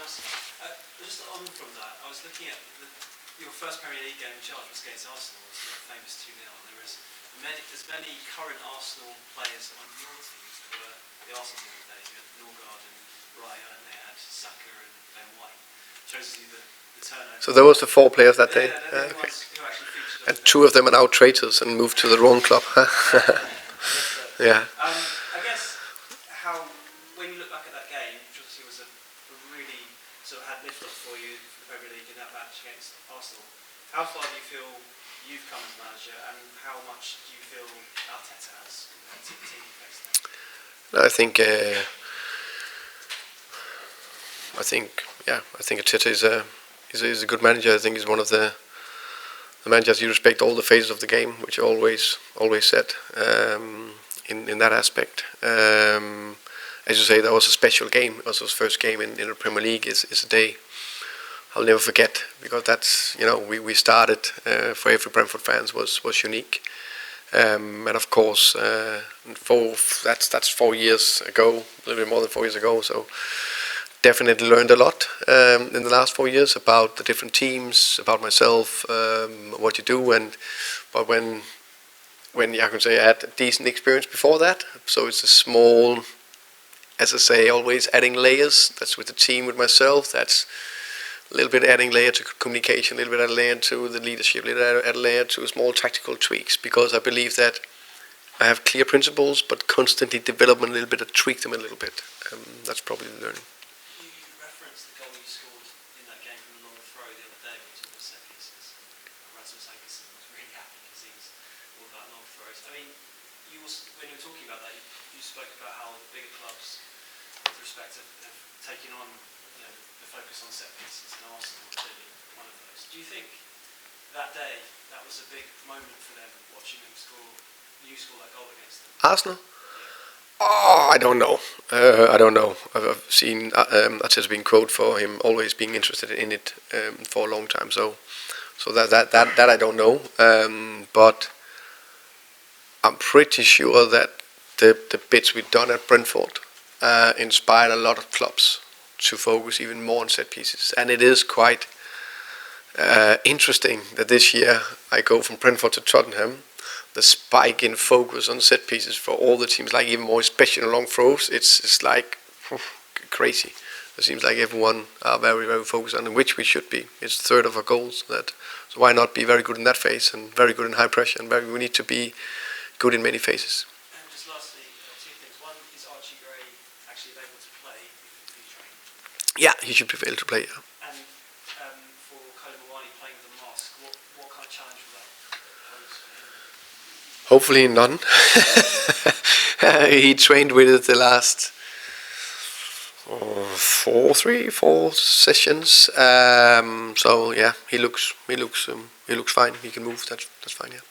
Nice. Just on from that, I was looking at your first Premier League game in charge was against Arsenal, was the famous 2-0. And there's many current Arsenal players on your team as there were the Arsenal team days. You had Norgard and Raya, and they had Saka and Ben White. Shows you the turnover. So there was the 4 players that day. Okay. Who actually featured And 2 of them are now traitors and moved to the wrong club. Yeah. I guess when you look back at that game, which obviously was a really sort of had lift-off for you for the Premier League in that match against Arsenal, how far do you feel you've come as manager, and how much do you feel Arteta has compared to the team you faced then? I think Arteta is a good manager. I think he's one of the managers you respect all the phases of the game, which I always said in that aspect. As you say, that was a special game. It was his first game in the Premier League. Is a day I'll never forget, because that's, we started for every Brentford fans was unique. And of course, that's 4 years ago, a little bit more than 4 years ago. So definitely learned a lot in the last 4 years about the different teams, about myself, what you do, but when I can say I had a decent experience before that. So it's a small, as I say, always adding layers. That's with the team, with myself. That's a little bit adding layer to communication, a little bit adding layer to the leadership, a little bit adding layer to small tactical tweaks, because I believe that I have clear principles, but constantly develop them a little bit and tweak them a little bit. That's probably the learning. You referenced the goal you scored in that game from the long throw the other day, which was set pieces. Rasmus Ankersen was really happy because he was all about long throws. I mean, when you were talking about that, you spoke about how the bigger clubs, with respect, have taken on the focus on set pieces, and Arsenal was clearly one of those. Do you think that day that was a big moment for them, watching them you score that goal against them? Arsenal? Oh, I don't know. I've seen Arteta's been quoted for him always being interested in it for a long time. So that I don't know. But I'm pretty sure that the bits we've done at Brentford inspired a lot of clubs to focus even more on set pieces. And it is quite interesting that this year I go from Brentford to Tottenham. The spike in focus on set pieces for all the teams, like even more especially in long throws, it's like crazy. It seems like everyone are very, very focused on it, which we should be. It's a third of our goals. So why not be very good in that phase and very good in high pressure, and we need to be good in many phases. And just lastly, 2 things. One, is Archie Gray actually available to play if he trained? Yeah, he should be able to play. Yeah. And for Koulibaly playing with a mask, what kind of challenge will that pose for him? Hopefully none. He trained with it the last 4 sessions. So yeah, he looks fine. He can move. That's fine. Yeah.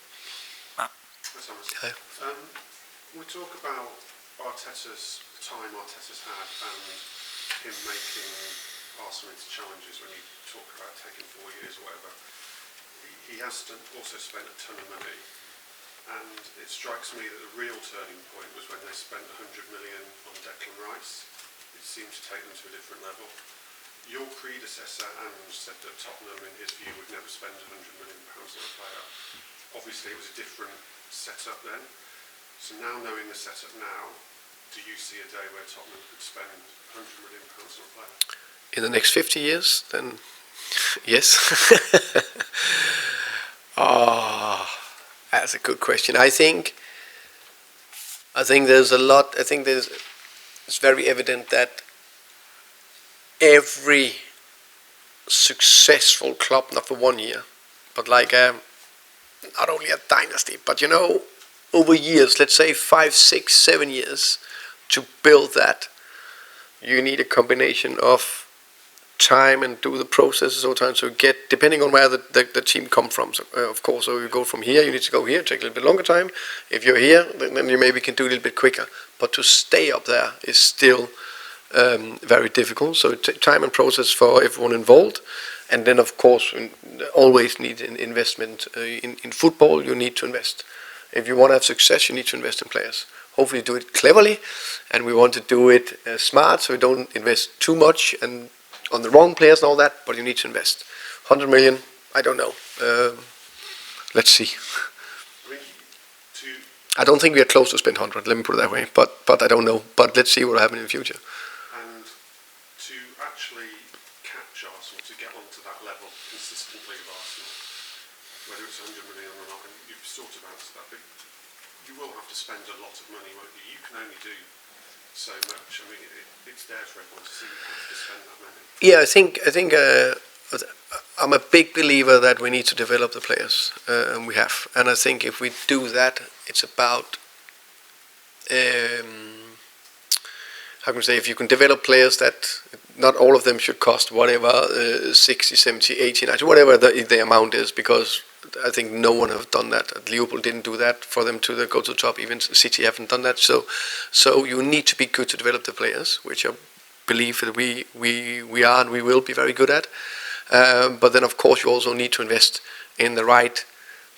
Hi. We talk about Arteta's time Arteta's had and him making Arsenal into challenges. When you talk about taking 4 years or whatever, he has also spent a ton of money. And it strikes me that the real turning point was when they spent 100 million on Declan Rice. It seemed to take them to a different level. Your predecessor, Ange, said that Tottenham, in his view, would never spend £100 million on a player. Obviously, it was a different setup then. So now, knowing the setup now, do you see a day where Tottenham could spend £100 million on a player? In the next 50 years, then yes. That's a good question. I think there's a lot. It's very evident that every successful club, not for 1 year, but like not only a dynasty, but over years, let's say 5, 6, 7 years, to build that, you need a combination of time and do the processes all the time. So depending on where the team come from. So of course, so you go from here, you need to go here, take a little bit longer time. If you're here, then you maybe can do a little bit quicker. But to stay up there is still very difficult. So time and process for everyone involved. And then of course, always need an investment. In football, you need to invest. If you want to have success, you need to invest in players. Hopefully do it cleverly, and we want to do it smart, so we don't invest too much and on the wrong players and all that, but you need to invest. 100 million, I don't know. Let's see. I mean, I don't think we are close to spend 100, let me put it that way, but I don't know. But let's see what will happen in the future. and to actually catch Arsenal, to get onto that level consistently of Arsenal, whether it's 100 million or not, and you've sort of answered that, but you will have to spend a lot of money, won't you? You can only do so much. I mean, it's there for everyone to see. You have to spend that money. Yeah, I think I'm a big believer that we need to develop the players, and we have. And I think if we do that, it's about how can I say, if you can develop players that not all of them should cost whatever 60, 70, 80, 90, whatever the amount is, because I think no one have done that. Liverpool didn't do that for them to go to the top. Even City haven't done that. So you need to be good to develop the players, which I believe that we are and we will be very good at. But then of course you also need to invest in the right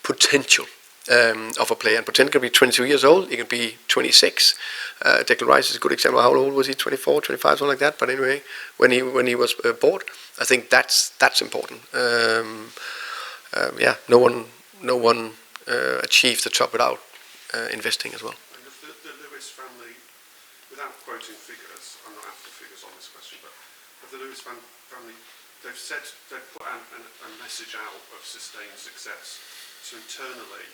potential of a player. And potential can be 22 years old, it can be 26. Declan Rice is a good example. How old was he? 24, 25, something like that. But anyway, when he was bought, I think that's important. Yeah, no one achieved the top without investing as well. And the Lewis family, without quoting figures, I'm not after figures on this question, but of the Lewis family, they've put a message out of sustained success. So internally,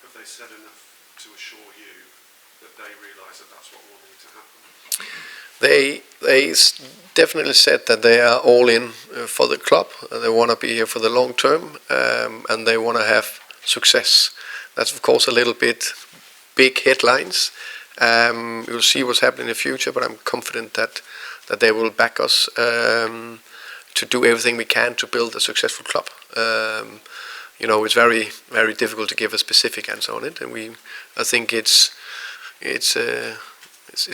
have they said enough to assure you that they realise that that's what will need to happen? They definitely said that they are all in for the club. They want to be here for the long term, and they want to have success. That's of course a little bit big headlines. We'll see what's happening in the future, but I'm confident that they will back us to do everything we can to build a successful club. You know, it's very, very difficult to give a specific answer on it, and I think it's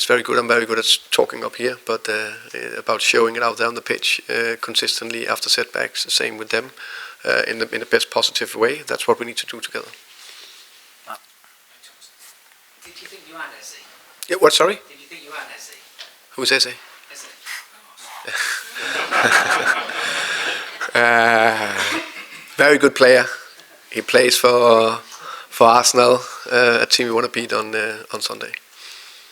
very good. I'm very good at talking up here, but about showing it out there on the pitch consistently after setbacks. The same with them, in the best positive way. That's what we need to do together. Did you think you had Eze? Yeah. What? Sorry. Did you think you had Eze? Who's Eze? Eze. Very good player. He plays for Arsenal, a team we want to beat on Sunday.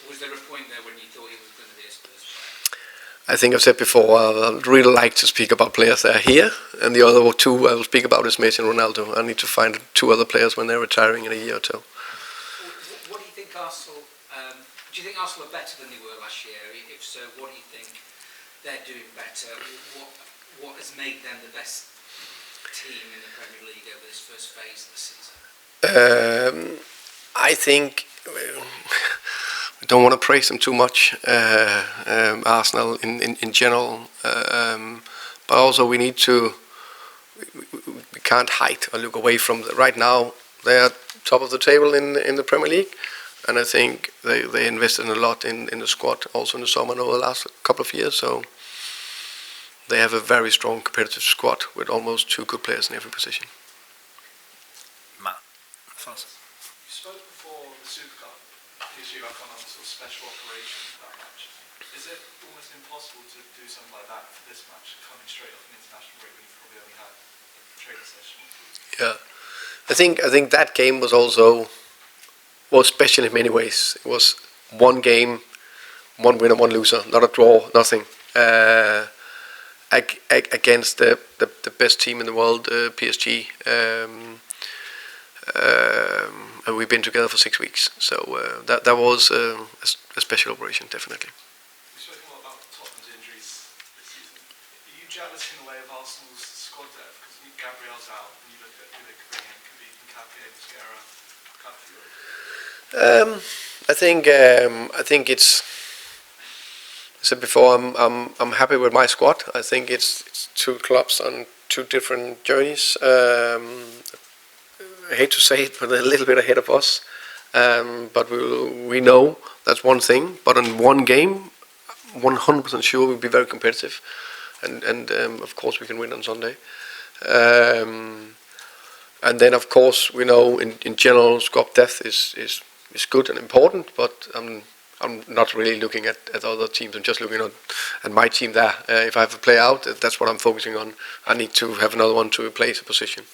Was there a point there when you thought he was going to be a Spurs player? I think I've said before, I'd really like to speak about players that are here, and the other two I will speak about is Messi and Ronaldo. I need to find two other players when they're retiring in a year or two. What do you think Arsenal, do you think Arsenal are better than they were last year? If so, what do you think they're doing better? What has made them the best team in the Premier League over this first phase of the season? I think we don't want to praise them too much, Arsenal in general, but also we need to, we can't hide or look away from right now. They are top of the table in the Premier League, and I think they invested a lot in the squad also in the summer and over the last couple of years. So they have a very strong competitive squad with almost two good players in every position. Matt. You spoke before the Super Cup, issue like on sort of special operations for that match. Is it almost impossible to do something like that for this match, coming straight off an international break when you've probably only had a training session? Yeah, I think that game was also special in many ways. It was one game, one winner, one loser, not a draw, nothing. Against the best team in the world, PSG. And we've been together for 6 weeks, so that was a special operation, definitely. We've spoken a lot about Tottenham's injuries this season. Are you jealous in a way of Arsenal's squad depth? Because Gabriel's out, and you look at who they could bring in, could be Nkapé, Mosquera, I think it's. I said before, I'm happy with my squad. I think it's two clubs on two different journeys. I hate to say it, but a little bit ahead of us. But we know that's one thing. But in one game, 100% sure we'll be very competitive, and of course we can win on Sunday. And then of course we know in general squad depth is good and important. But I'm I'm not really looking at other teams. I'm just looking at my team there. If I have a player out, that's what I'm focusing on. I need to have another one to replace a position.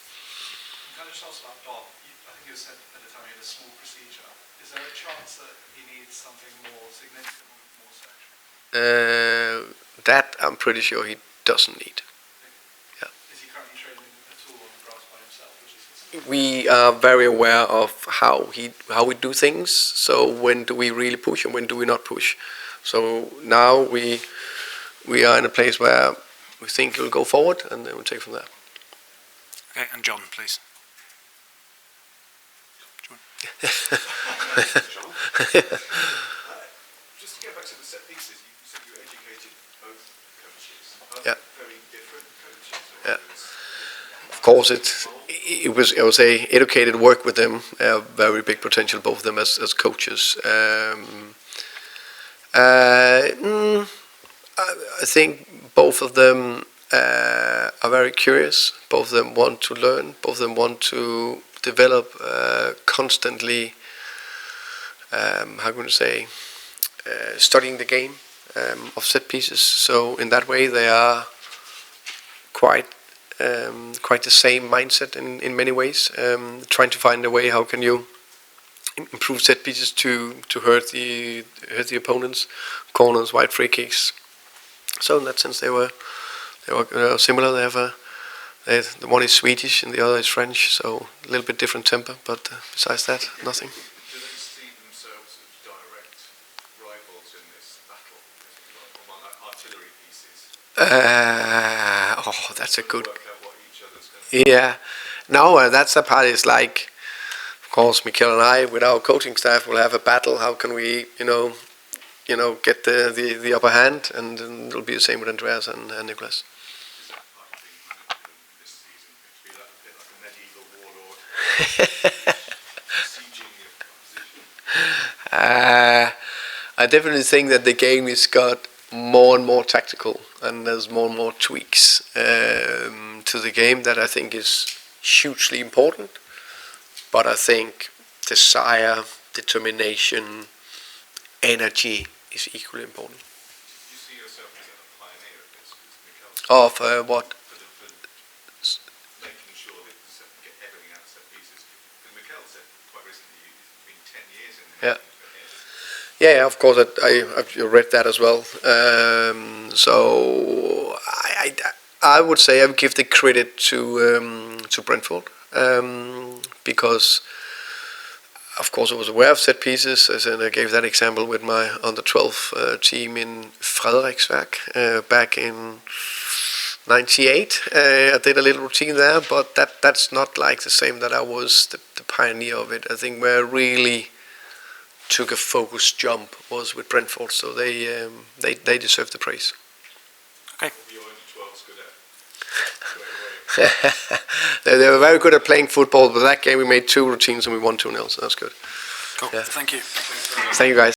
Can I just ask about Bob? I think you said at the time he had a small procedure. Is there a chance that he needs something more significant, more surgery? That I'm pretty sure he doesn't need. Yeah. Is he currently training at all on the grass by himself? Which is We are very aware of how we do things. So when do we really push and when do we not push? So now we are in a place where we think it'll go forward, and then we'll take from there. Okay, and John, please. John? Just to get back to the set pieces, you said you educated both coaches. Are Yeah. they very different coaches? Yeah. Of course, it was, I would say, educated work with them. Very big potential, both of them as coaches. I think both of them are very curious. Both of them want to learn. Both of them want to develop constantly. How can I say? Studying the game of set pieces. So in that way, they are quite the same mindset in many ways. Trying to find a way how can you improve set pieces to hurt the opponents, corners, wide free kicks. So in that sense, they were similar. They have the one is Swedish and the other is French, so a little bit different temper. But besides that, nothing. Do they see themselves as direct rivals in this battle? Among artillery pieces? That's a good. Work out what each other's going to Yeah, no, that's the part. Is like, of course, Mikkel and I, with our coaching staff, will have a battle. How can we, get the upper hand, and it'll be the same with Andreas and Nicholas. Is that part of the management this season? To be like a bit like a medieval warlord, sieging the opposition? I definitely think that the game has got more and more tactical, and there's more and more tweaks to the game that I think is hugely important. But I think desire, determination, energy is equally important. You see yourself as a pioneer of this, Mikkel? Of what? For making sure that you get everything out of set pieces. Because Mikkel said quite recently it's been 10 years in the Yeah. making. Yeah, of course, I've read that as well. So I would say I would give the credit to Brentford because, of course, I was aware of set pieces, and I gave that example with my under 12 team in Frederiksværk back in '98. I did a little routine there, but that's not like the same that I was the pioneer of it. I think where I really took a focus jump was with Brentford, so they deserve the praise. Okay. You're under 12's good at. They were very good at playing football, but that game we made 2 routines and we won 2-0, so that's good. Cool. Yeah. Thank you. Thank you, guys.